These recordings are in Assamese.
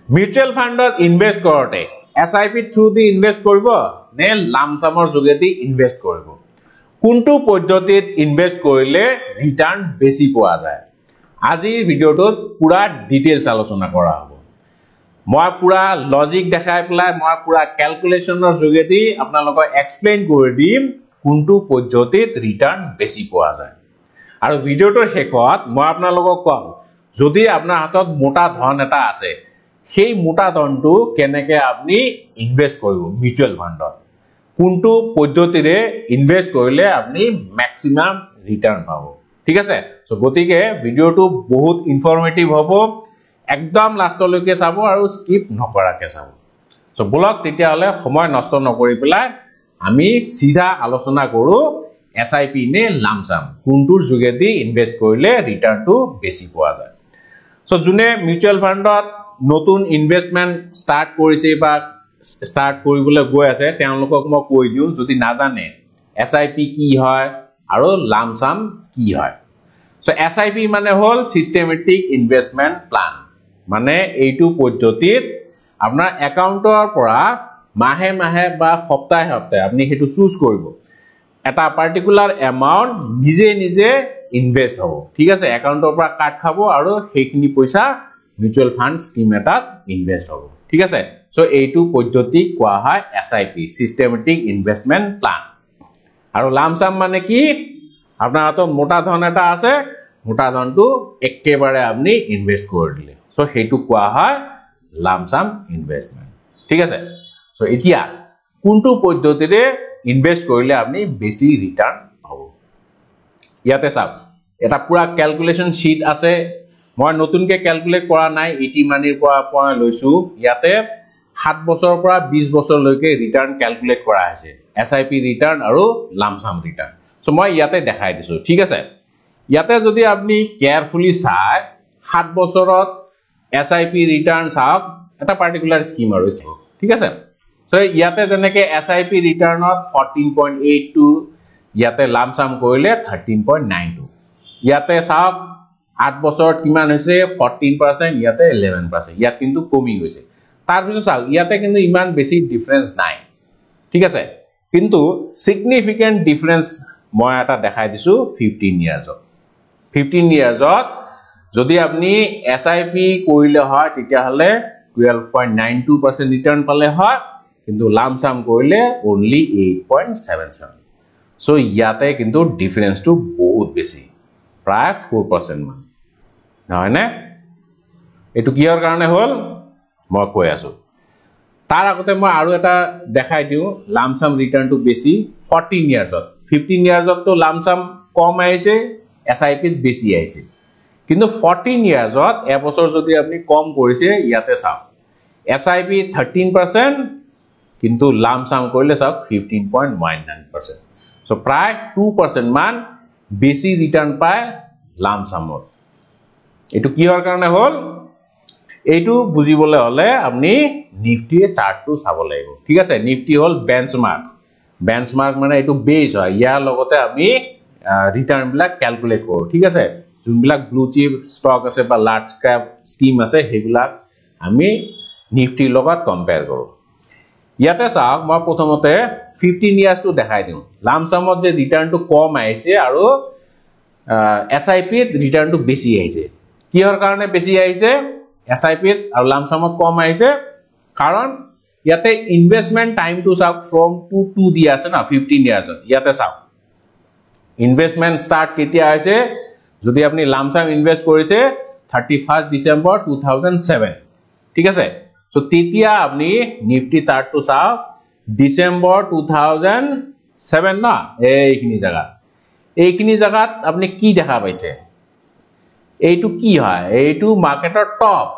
মিউচুৱেল ফাণ্ডত ইনভেষ্ট কৰোঁতে SIP থ্ৰু দি ইনভেষ্ট কৰিব নে লামচামৰ যোগেদি ইনভেষ্ট কৰিব কোনটো পদ্ধতিত ইনভেষ্ট কৰিলে ৰিটাৰ্ণ বেছি পোৱা যায় আজিৰ ভিডিঅ'টোত পুৰা ডিটেইলছ আলোচনা কৰা হ'ব মই পুৰা লজিক দেখাই পেলাই মই পুৰা ক্যালকুলেশনৰ যোগেদি আপোনালোকক এক্সপ্লেইন কৰি দিম কোনটো পদ্ধতিত ৰিটাৰ্ণ বেছি পোৱা যায় আৰু ভিডিঅ'টোৰ শেষত মই আপোনালোকক কম যদি আপোনাৰ হাতত মোটা ধন এটা আছে সেই মোটা ধনটো কেনেকৈ আপনি ইনভেষ্ট কৰিব মিউচুৱেল ফাণ্ডত কোনটো পদ্ধতিৰে ইনভেষ্ট কৰিলে আপনি ম্যাক্সিমাম ৰিটাৰ্ণ পাব ঠিক আছে সো গতিকে ভিডিঅ'টো বহুত ইনফৰমেটিভ হ'ব একদম লাষ্টলৈকে চাব আৰু স্কিপ নকৰাকে চাব সো বলক তেতিয়া হলে সময় নষ্ট নকৰি পেলাই আমি সিধা আলোচনা কৰো SIP নে লামসাম কোনটোৰ যোগেদি ইনভেষ্ট কৰিলে ৰিটাৰ্ণটো বেছি পোৱা যায় সো জুনে মিউচুৱেল ফাণ্ডত নতুন ইনভেষ্টমেন্ট স্টাৰ্ট কৰিছে বা স্টাৰ্ট কৰিবলৈ গৈ আছে তেওঁলোকক মই কৈ দিও যদি নাজানে SIP কি হয় আৰু লামসাম কি হয় সো SIP মানে হল সিস্টেমেটিক ইনভেষ্টমেন্ট প্লান মানে এইটো পদ্ধতিত আপোনাৰ একাউন্টৰ পৰা মাহে মাহে বা সপ্তাহে সপ্তাহে আপনি হেতু চুজ কৰিব এটা পাৰ্টিকুলাৰ এমাউন্ট নিজে নিজে ইনভেষ্ট হ'ব ঠিক আছে একাউন্টৰ পৰা কাট খাব আৰু সেইখিনি পইচা মিউচুৱেল ফাণ্ড স্কিম এটাত ইনভেষ্ট হ'ব ঠিক আছে সো এইটো পদ্ধতি কোৱা হয় SIP সিস্টেমেটিক ইনভেষ্টমেন্ট প্লান আৰু লামসাম মানে কি আপোনাৰ হাতত মোটা ধন এটা আছে মোটা ধনটো একেবাৰে আপনি ইনভেষ্ট কৰি দিলে সো হেতু কোৱা হয় লামসাম ইনভেষ্টমেন্ট ঠিক আছে সো এতিয়া কোনটো পদ্ধতিৰে ইনভেষ্ট কৰিলে আপনি বেছি ৰিটাৰ্ণ পাব ইয়াতে চাওক এটা পুৰা ক্যালকুলেশন শীট আছে মই নতুনকে ক্যালকুলেট কৰা নাই ইটি মানিৰ পৰা লৈছো ইয়াতে 7 বছৰৰ পৰা 20 বছৰলৈকে ৰিটাৰ্ণ ক্যালকুলেট কৰা হৈছে SIP ৰিটাৰ্ণ আৰু লামসাম ৰিটাৰ্ণ সো মই ইয়াতে দেখাই দিছো ঠিক আছে ইয়াতে যদি আপনি কেয়াৰফুলি চাই 7 বছৰত SIP ৰিটাৰ্ণ চাওক এটা পাৰ্টিকুলাৰ স্কিম আৰু ঠিক আছে সো ইয়াতে জনেকে SIP ৰিটাৰ্ণত 14.82 ইয়াতে লামসাম কৰিলে 13.92 ইয়াতে চাওক 8 বছৰত কিমান হৈছে 14% ইয়াতে 11% ইয়াত কিন্তু কমি গৈছে তাৰ পিছত চাওক ইয়াতে কিন্তু ইমান বেছি ডিফাৰেন্স নাই ঠিক আছে কিন্তু সিগনিফিকেন্ট ডিফাৰেন্স মই এটা দেখাই দিছো 15 ইয়াৰ্ছত 15 ইয়াৰ্ছত যদি আপনি SIP কৰিলে হয় তেতিয়া হলে 12.92% ৰিটাৰ্ণ পালে হয় কিন্তু লামসাম কৰিলে only 8.77 সো ইয়াতে কিন্তু ডিফাৰেন্সটো বহুত বেছি প্ৰায় 4% মান নহয় নে এটো কিহৰ কাৰণে হল মই কৈ আছো তাৰ আগতে মই আৰু এটা দেখাই দিও লামসাম ৰিটাৰ্ণটো বেছি 14 ইয়াৰ্ছত 15 ইয়াৰ্ছত তো লামসাম কম আহিছে SIP ত বেছি আহিছে কিন্তু 14 ইয়াৰ্ছত এবছৰ যদি আপনি কম কৰিছে ইয়াতে চাওক SIP 13% কিন্তু লামসাম কৰিলে চাওক 15.19% সো প্ৰায় 2% মান বেছি ৰিটাৰ্ণ পায় লামসামত এটো কিহৰ কাৰণে হল এইটো বুজিবলৈ হলে আপনি নিফটি চাৰ্টটো চাব লাগিব ঠিক আছে নিফটি হল বেঞ্চমাৰ্ক মানে এটো বেস হয় ইয়াৰ লগতে আমি ৰিটাৰ্ণ বিলাক ক্যালকুলেট কৰো ঠিক আছে যোনবিলাক ব্লু চিপ ষ্টক আছে বা লাৰ্জ ক্যাপ স্কিম আছে হেবিলাক আমি নিফটিৰ লগত কম্পেয়াৰ কৰো ইয়াতে চাওক মই প্ৰথমতে 15 ইয়াৰ্সটো দেখাই দিও লামসামত যে ৰিটাৰ্ণটো কম আহিছে আৰু SIP ত ৰিটাৰ্ণটো বেছি আহিছে কিহৰ কাৰণে বেছি আহিছে SIP ত আৰু লামসামত কম আহিছে কাৰণ ইয়াতে ইনভেষ্টমেন্ট টাইমটো চাওক ফ্ৰম টু দিয়া আছে না 15 ইয়াৰ্সত ইয়াতে চাওক ইনভেষ্টমেন্ট স্টাৰ্ট কেতিয়া হৈছে যদি আপনি লামসাম ইনভেষ্ট কৰিছে 31 ডিসেম্বৰ 2007 ঠিক আছে সো তেতিয়া আপনি নিফটি চাৰ্টটো চাওক ডিসেম্বৰ 2007 না এইখিনি জায়গাত আপনি কি দেখা পাইছে এইটো কি হয় এইটো মাৰ্কেটৰ টপ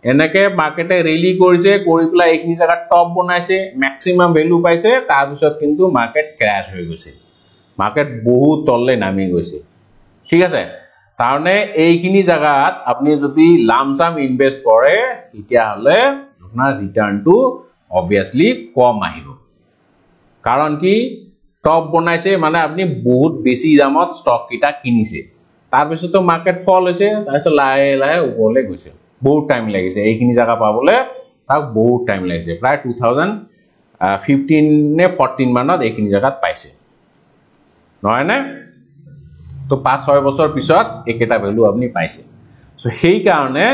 এনেকে মাৰ্কেটে ৰেলি কৰিছে কৰি পেলাই এইখিনি জায়গা টপ বনাইছে ম্যাক্সিমাম ভ্যালু পাইছে তাৰ পিছত কিন্তু মাৰ্কেট ক্ৰ্যাশ হৈ গৈছে মাৰ্কেট বহুত তললে নামি গৈছে ঠিক আছে তাৰনে এইখিনি জায়গাত আপনি যদি লামসাম ইনভেষ্ট কৰে তেতিয়া হলে আপোনাৰ ৰিটাৰ্ণটো obviously কম আহিব কাৰণ কি টপ বনাইছে মানে আপনি বহুত বেছি দামত ষ্টক কিটা কিনিছে তাৰ পিছত তো মাৰ্কেট ফল হৈছে তাৰপিছত লাহে লাহে ওপৰলৈ গৈছে বহুত টাইম লাগিছে এইখিনি জায়গা পাবলে তাক বহুত টাইম লাগিছে প্ৰায় 2015 নে 14 মানত এইখিনি জায়গাত পাইছে নহয় না তো 5-6 বছৰ পিছত একেটা ভ্যালু আপনি পাইছে সো সেই কাৰণে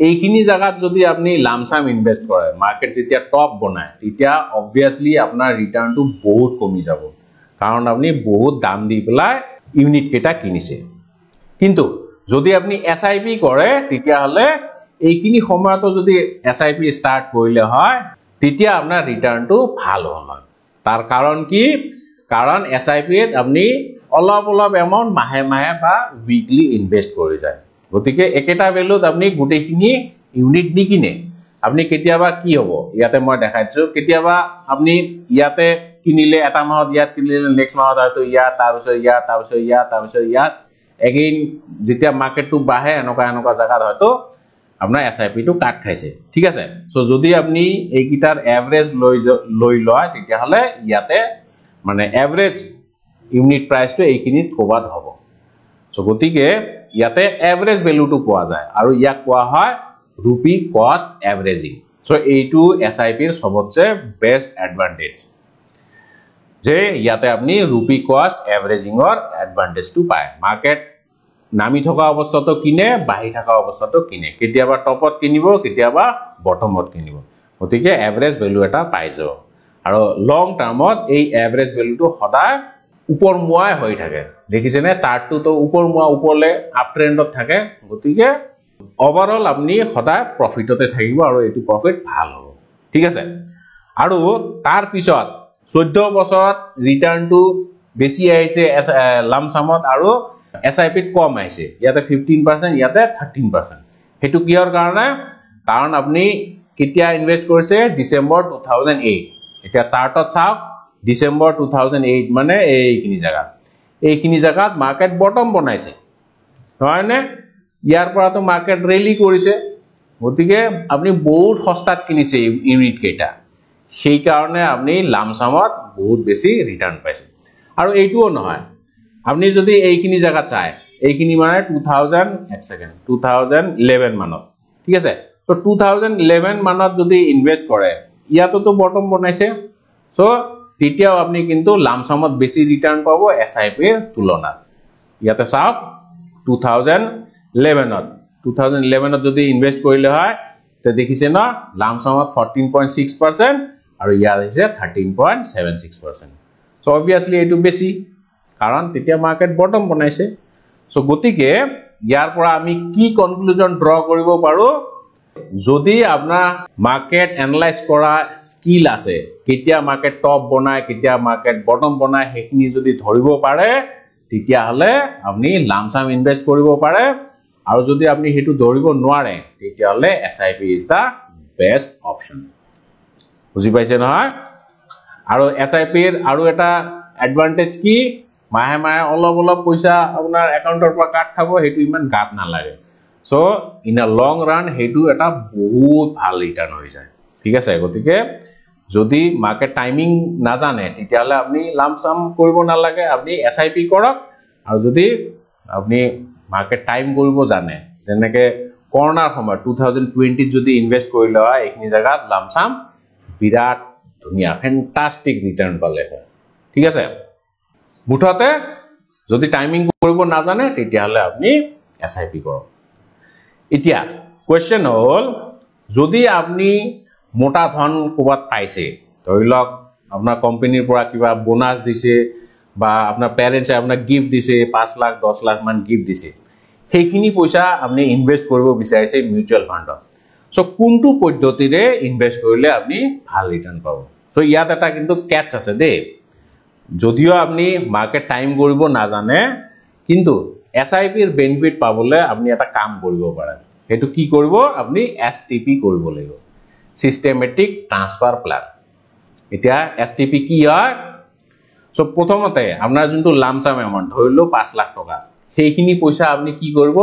এইখিনি জায়গাত যদি আপনি লামসাম ইনভেস্ট কৰে মার্কেট যেতিয়া টপ বনায় তেতিয়া অবভিয়াসলি আপনার রিটার্নটো বহুত কমি যাব কারণ আপনি বহুত দাম দি পেলাই ইউনিট কেটা কিনিছে কিন্তু যদি আপনি এসআইপি করে তেতিয়া হলে এইখিনি সময়তো যদি এসআইপি স্টার্ট কৰিলে হয় তেতিয়া আপনার রিটার্নটো ভাল হয় তার কারণ কি কারণ এসআইপি এত আপনি অলপ এমাউন্ট মাহে মাহে বা উইকলি ইনভেস্ট কৰি যায় গতিকে একেটা ভ্যালুত আপনি গুটেখিনি ইউনিট নিকিনে আপনি কেতিয়াবা কি হবো ইয়াতে মই দেখাইছো কেতিয়াবা আপনি ইয়াতে কিনিলে এটা মাহত ইয়াত কিনিলে নেক্সট মাহত হয়তো ইয়াত তাৰপিছত ইয়াত এগেইন যেতিয়া মার্কেটটো বাঢ়ে এনেকা জায়গাত হয়তো আপনার এসআইপি টু কাট খাইছে ঠিক আছে সো যদি আপনি এইকিটার এভারেজ লই লয় তেতিয়া হলে ইয়াতে মানে এভারেজ ইউনিট প্রাইস তো এইখিনিত কোবাত হবো সো গতিকে ইয়াতে এভারেজ ভ্যালুটো পোৱা যায় আৰু ইয়াক কোৱা হয় ৰুপি কস্ট এভাৰেজিং সো এইটো এসআইপিৰ সবতছে বেস্ট এডভান্টেজ যে ইয়াতে আপনি ৰুপি কস্ট এভাৰেজিংৰ এডভান্টেজটো পায় মাৰ্কেট নামি থকা অৱস্থাতো কিনে বাঢ়ি থকা অৱস্থাতো কিনে কেতিয়াবা টপত কিনিব কেতিয়াবা বটমত কিনিব গতিকে এভাৰেজ ভ্যালু এটা পাই যাব আৰু লং টার্মত এই এভারেজ ভ্যালুটো সদায় উপর মুয়াই হৈ থাকে দেখিছে না চার্টটো তো উপর মুয়া উপরলে আপ ট্রেন্ডত থাকে গতিকে ওভারঅল আপনি সদায় প্রফিটতে থাকিব আৰু এটো প্ৰফিট ভাল হ'ব ঠিক আছে আৰু তাৰ পিছত 14 বছৰত ৰিটাৰ্ণটো বেছি আহিছে লামসামত আৰু এসআইপিত কম আহিছে ইয়াতে 15% ইয়াতে 13% হেতু কিহৰ কাৰণে কাৰণ আপনি কেতিয়া ইনভেস্ট কৰিছে ডিসেম্বৰ 2008 এতিয়া চাৰ্টত চাওক ডিসেম্বৰ 2008 মানে এইখিনি জায়গাত মাৰ্কেট বটম বনাইছে নহয় নে ইয়াৰ পৰা তো মাৰ্কেট ৰেলি কৰিছে গতিকে আপনি বহুত সস্তাত কিনিছে ইউনিট কেটা সেই কাৰণে আপনি লামসামত বহুত বেছি ৰিটাৰ্ণ পাইছে আৰু এইটোও নহয় আপনি যদি এইখিনি জায়গা চাই এইখিনি মানে 2011 মানত ঠিক আছে তো 2011 মানত যদি ইনভেস্ট কৰে ইয়াতো তো বটম বনাইছে সো তেতিয়াও আপনি কিন্তু লামসামত বেছি রিটার্ন পাবো এসআইপি এর তুলনাত ইয়াতে চাওক 2011 যদি ইনভেস্ট কৰিলে হয় তে দেখিছে না লামসামত 14.6% আৰু ইয়াত আছে 13.76% সো অবভিয়াসলি এটো বেছি কাৰণ তেতিয়া মাৰ্কেট বটম বনাইছে সো গতিকে ইয়াৰ পৰা আমি কি কনক্লুজন ড্ৰ কৰিব পাৰো যদি আপনাৰ মাৰ্কেট এনালাইজ কৰা স্কিল আছে কেতিয়া মাৰ্কেট টপ বনায় কেতিয়া মাৰ্কেট বটম বনায় হেখিনি যদি ধৰিব পাৰে তেতিয়া হলে আপনি লামসাম ইনভেস্ট কৰিব পাৰে আৰু যদি আপনি হেতু ধৰিব নোৱাৰে তেতিয়া হলে SIP is the best option বুজি পাইছে নহয় আৰু এসআইপি এৰ আৰু এটা এডভান্টেজ কি মাহে মাহে অলপ পইচা আপোনাৰ একাউন্টৰ পৰা কাট খাব হেতু ইমান গাত না লাগে so in a long run হেতু এটা বহুত ভাল রিটার্ন হৈ যায় ঠিক আছে গতিকে যদি মার্কেট টাইমিং না জানে তেতিয়া হলে আপনি লামসাম কৰিব না লাগে আপনি এসআইপি কৰক আৰু যদি আপনি মাৰ্কেট টাইম কৰিব জানে যেনেকে কৰোনাৰ সময় 2020 যদি ইনভেস্ট কৰিলে হয় এইখিনি জায়গাত লামসাম বিৰাট ধুনিয়া ফ্যান্টাস্টিক ৰিটাৰ্ন পালে ঠিক আছে মুঠতে যদি টাইমিং কৰিব না জানে তেতিয়া হলে আপনি এসআইপি কৰক এতিয়া কোয়েশ্চন হল যদি আপনি মোটা ধন কোবাত পাইছে ধৰিলক আপনাৰ কোম্পানিৰ পৰা কিবা বোনাস দিছে বা আপনার প্যারেন্টসে আপনার গিফট দিছে 5 লাখ 10 লাখ মান গিফট দিছে সেইখিনি পয়সা আপনি ইনভেস্ট কৰিব বিচাৰিছে মিউচুয়াল ফান্ডত সো কোনটো পদ্ধতিৰে ইনভেস্ট কৰিলে আপনি ভাল ৰিটাৰ্ণ পাব সো ইয়াত এটা কিন্তু ক্যাচ আছে দে যদিও আপনি মার্কেট টাইম কৰিব না জানে কিন্তু এসআইপি এৰ বেনিফিট পাবলে আপনি এটা কাম কৰিব পাৰে হেতু কি কৰিব আপনি এসটিপি কৰিব লাগিব সিস্টেমেটিক ট্ৰান্সফাৰ প্ল্যান এতিয়া এসটিপি কি হয় সো প্ৰথমতে আপোনাৰ যোনটো লামসাম এমাউন্ট ধৰিলো 5 লাখ টকা সেইখিনি পইচা আপনি কি কৰিব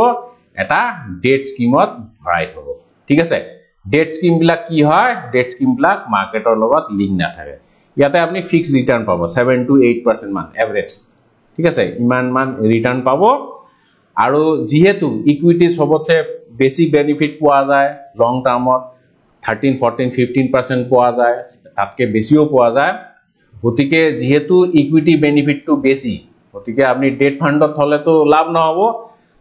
এটা ডেট স্কিমত ভৰাই থব ঠিক আছে ডেট স্কিম বিলাক কি হয় ডেট স্কিম বিলাক মাৰ্কেটৰ লগত লিংক না থাকে ইয়াতে আপনি ফিক্স রিটার্ন পাব 7 to 8% মান এভারেজ ঠিক আছে ইমান মান রিটার্ন পাব আৰু যেহেতু ইকুইটি সবতছে বেছি বেনিফিট পোৱা যায় লং টাৰ্মত 13 14 15% পোৱা যায় তাতকে বেছিও পোৱা যায় গতিকে যেহেতু ইকুইটি বেনিফিটটো বেছি গতিকে আপনি ডেট ফান্ডত থলে তো লাভ নহব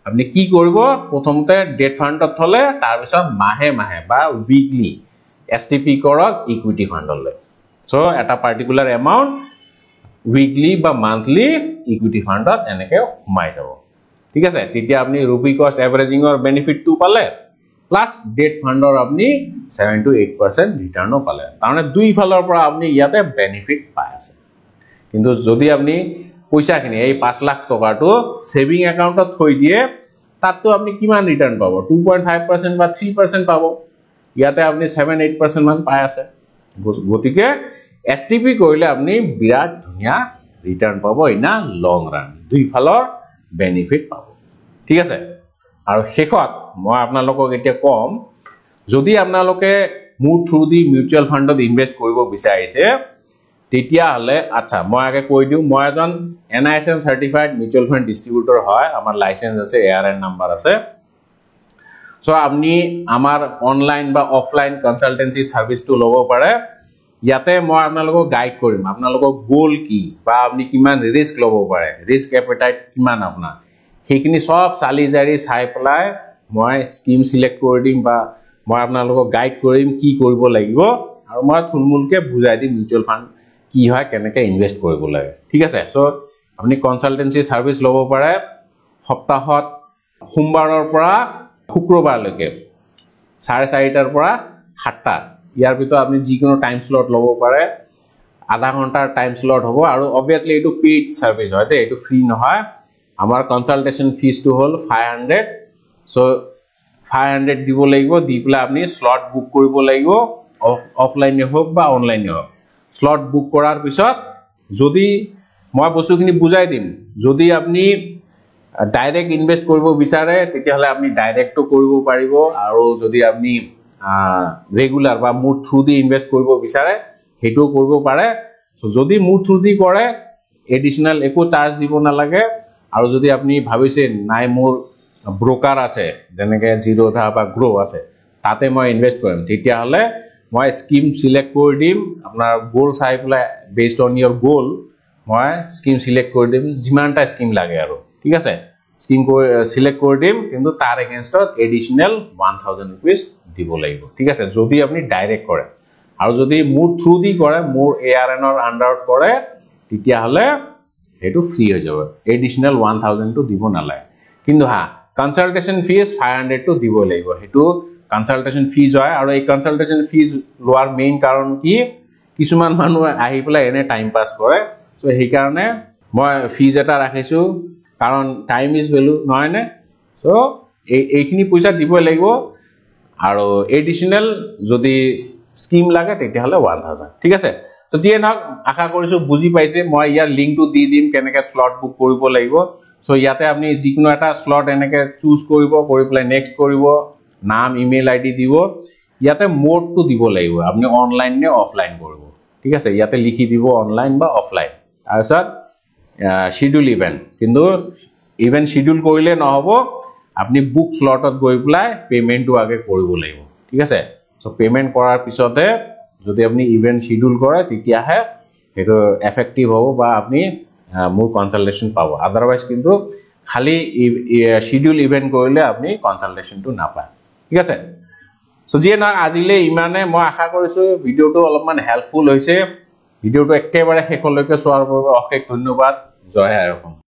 আপনি কি কৰিব প্ৰথমতে ডেট ফান্ডত থলে তাৰ পিছত মাহে মাহে বা উইকলি এসটিপি কৰক ইকুইটি ফান্ডলৈ সো এটা পাৰ্টিকুলাৰ এমাউন্ট উইকলি বা মান্থলি ইকুইটি ফান্ডত এনেকে সোমাই যাব ঠিক আছে তেতিয়া আপনি রুপি কস্ট এভাৰেজিংৰ বেনিফিটটো পালে প্লাস ডেট ফান্ডৰ আপনি 7 to 8% ৰিটাৰ্ণও পালে তাৰমানে দুই ফালৰ পৰা আপনি ইয়াতে বেনিফিট পাই আছে কিন্তু যদি আপনি পইচাখিনি এই 5 লাখ টকাটো সেভিং একাউন্টত থৈ দিয়ে তাততো আপনি কিমান ৰিটাৰ্ণ পাব 2.5% বা 3% পাব ইয়াতে আপনি 7-8% মান পাই আছে গতিকে এসটিপি কৰিলে আপনি বিৰাট ধুনিয়া ৰিটাৰ্ণ পাব ইনা লং ৰান দুই ফালৰ বেনিফিট পাব ঠিক আছে আৰু শেষত মই আপোনালোকক এতিয়া কম যদি আপোনালোকে মোৰ থ্ৰু দি মিউচুৱেল ফাণ্ডত ইনভেস্ট কৰিব বিচাৰিছে তেতিয়া হলে আচ্ছা মই আগে কৈ দিও মই এজন NISM সাৰ্টিফাইড মিউচুৱেল ফাণ্ড ডিস্ট্ৰিবিউটৰ হয় আমাৰ লাইসেন্স আছে ARN নাম্বাৰ আছে সো আপনি আমাৰ অনলাইন বা অফলাইন কনসালটেন্সি সাৰ্ভিসটো লব পাৰে ইয়াতে মই আপোনালোকক গাইড কৰিম আপোনালোকক গোল কি বা আপনি কিমান ৰিস্ক লব পাৰে ৰিস্ক এপেটাইট কিমান আপোনাৰ সেইখিনি সব চালি জাৰি চাই পেলাই মই স্কিম সিলেক্ট কৰি দিম বা মই আপোনালোকক গাইড কৰিম কি কৰিব লাগিব আৰু মই থুলমুলকে বুজাই দিম মিউচুৱেল ফাণ্ড কি হয় কেনেকে ইনভেস্ট কৰিব লাগে ঠিক আছে সো আপনি কনসালটেন্সি সাৰ্ভিস লব পাৰে সপ্তাহত সোমবাৰৰ পৰা শুক্ৰবাৰলৈকে 4:30টাৰ পৰা 7টা ইয়াৰ ভিতৰত আপনি যিকোনো টাইম স্লট লব পাৰে আধা ঘন্টাৰ টাইম স্লট হ'ব আৰু অবভিয়াসলি এটো পেইড সাৰ্ভিস হয় তে এটো ফ্ৰী নহয় আমাৰ কনসালটেশন ফিজ টু হল 500 সো 500 দিব লাগিব দি পেলাই আপনি স্লট বুক কৰিব লাগিব অফলাইনে হোক বা অনলাইনে হোক স্লট বুক কৰাৰ পিছত যদি মই বস্তুখিনি বুজাই দিম যদি আপনি ডাইৰেক্ট ইনভেস্ট কৰিব বিচাৰে তেতিয়া হলে আপনি ডাইৰেক্টও কৰিব পাৰিব আৰু যদি আপনি ৰেগুলাৰ বা মোৰ থ্ৰু দি ইনভেস্ট কৰিব বিচাৰে হেটো কৰিব পাৰে সো যদি মোৰ থ্ৰু দি কৰে এডিশনাল একো চাৰ্জ দিব নালাগে আৰু যদি আপনি ভাবিছে নাই মোৰ ব্ৰোকাৰ আছে যেনেকে জিৰোধা বা গ্ৰো আছে তাতে মই ইনভেস্ট কৰিম তেতিয়া হলে মই স্কিম সিলেক্ট কৰি দিম আপোনাৰ গোল চাই পেলাই বেসড অন ইয়োৰ গোল মই স্কিম সিলেক্ট কৰি দিম যিমানটা স্কিম লাগে আৰু ঠিক আছে স্কিম সিলেক্ট কৰি দিম কিন্তু তাৰ এগেইনষ্টত এডিশনাল 1000 रुपीस দিব লাগিব ঠিক আছে যদি আপনি ডাইৰেক্ট কৰে আৰু যদি মোৰ থ্ৰু দি কৰে মোৰ ARN ৰ আন্ডাৰত কৰে তেতিয়া হলে হেতু ফ্ৰী হৈ যাব এডিশনাল 1000 টো দিব নালাগে কিন্তু হা কনসালটেশন ফিজ 500 টো দিব লাগিব হেতু কনসালটেশন ফিজ হয় আৰু এই কনসালটেশন ফিজ লোৱাৰ মেইন কাৰণ কি কিছুমান মানুহ আহি পেলাই এনে টাইম পাস কৰে সো সেই কাৰণে মই ফিজ এটা ৰাখিছো কাৰণ টাইম ইজ ভ্যালু নহয় নে সো এইখিনি পইচা দিব লাগিব আৰু এডিশনাল যদি স্কিম লাগে তেতিয়া হলে 1000 ঠিক আছে সো যিয়ে নহক আশা কৰিছো বুজি পাইছে মই ইয়াৰ লিংকটো দি দিম কেনেকে স্লট বুক কৰিব লাগিব সো ইয়াতে আপনি যিকোনো এটা স্লট এনেকে চুজ কৰিব কৰি পেলাই নেক্সট কৰিব নাম ইমেইল আইডি দিব ইয়াতে মোডটো দিব লাগিব আপনি অনলাইন নে অফলাইন কৰিব ঠিক আছে ইয়াতে লিখি দিব অনলাইন বা অফলাইন তাৰছত শিডিউল ইভেন্ট কিন্তু ইভেন্ট শিডিউল কৰিলে নহব আপনি বুক স্লটত গৈ পেলাই পেমেন্টটো আগে কৰিব লাগিব ঠিক আছে সো পেমেন্ট কৰাৰ পিছতে যদি আপনি ইভেন্ট শিডিউল কৰে তেতিয়া হে হেটো এফেক্টিভ হ'ব বা আপনি মোৰ কনসালটেশন পাব আদাৰওয়াইজ কিন্তু খালি শিডিউল ইভেন্ট কৰিলে আপনি কনসালটেশনটো নাপায় ঠিক আছে সো যিয়ে না আজিলে ইমানে মই আশা কৰিছো ভিডিওটো অলপমান হেল্পফুল হৈছে ভিডিওটো একেবাৰে শেষলৈকে চোৱাৰ বাবে অশেষ ধন্যবাদ জয় আই অসম